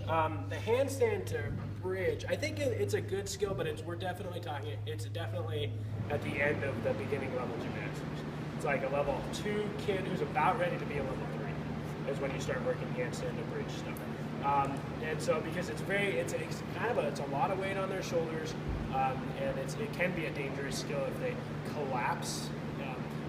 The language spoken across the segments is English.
The handstand to bridge, I think it's a good skill, but we're definitely talking, it's definitely at the end of the beginning level gymnastics. It's like a level 2 kid who's about ready to be a level 3 is when you start working handstand to bridge stuff. And so because it's a lot of weight on their shoulders, and it can be a dangerous skill if they collapse.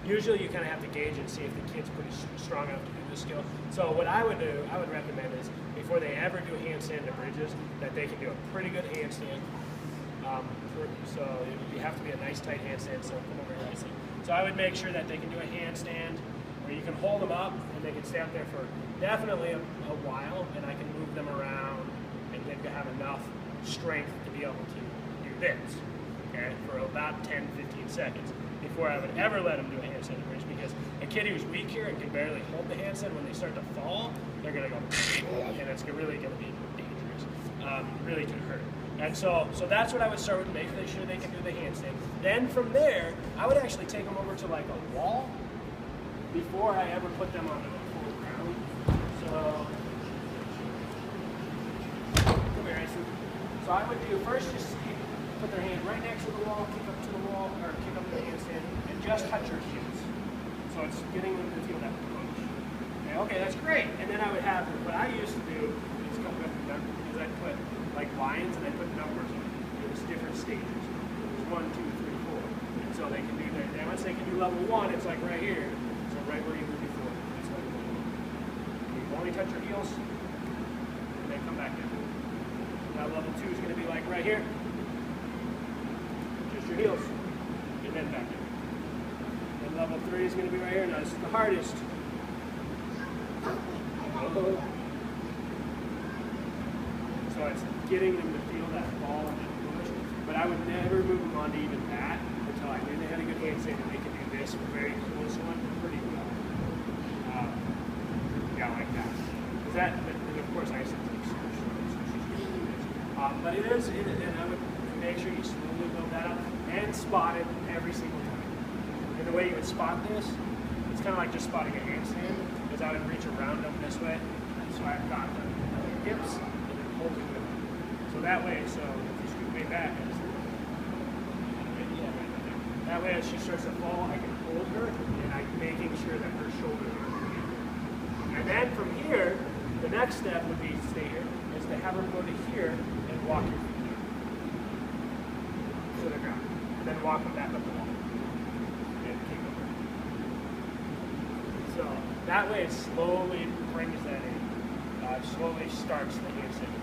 Usually you kind of have to gauge and see if the kid's pretty strong enough to do the skill. So what I would do, I would recommend is before they ever do handstand to bridges, that they can do a pretty good handstand. So you have to be a nice tight handstand, so come over here nicely. So I would make sure that they can do a handstand where you can hold them up and they can stay up there for definitely a while, and I can move them around and then have enough strength to be able to do this, okay, for about 10-15 seconds before I would ever let them do a handstand to bridge, because a kid who's weak here and can barely hold the handstand, when they start to fall, they're going to go, and it's really going to be dangerous, really could hurt. And so that's what I would start with, make sure they can do the handstand. Then from there, I would actually take them over to like a wall before I ever put them onto the full ground. So, come here, so I would do first just put their hand right next to the wall, kick up to the wall, or kick up to the handstand, and just touch your heels. So it's getting them to feel that push. Okay, that's great. And then I would have, what I used to do is I'd put like lines and I put numbers on it. There's different stages. There's 1, 2, 3, 4. And so they can do that. And once they can do level 1, it's like right here. So right where you were before. That's level 1. You only touch your heels, and then come back in. Now level 2 is going to be like right here. Just your heels, and then back in. And level 3 is going to be right here. Now this is the hardest. So it's getting them to feel that fall and that push. But I would never move them on to even that until I knew they had a good handstand and they could do this very close one pretty well. Yeah, like that. Because that, and of course, I said like super short, so she's going to do this. But and I would make sure you slowly build that up and spot it every single time. And the way you would spot this, it's kind of like just spotting a handstand, because I would reach around them this way. So I've got the hips and then holding them. So that way, so if you scoot way back, that way as she starts to fall, I can hold her and I'm making sure that her shoulders are moving. And then from here, the next step would be to stay here, is to have her go to here and walk your feet down to the ground. And then walk them back up the wall. And kick over. So that way it slowly brings that in. Slowly starts the handstand.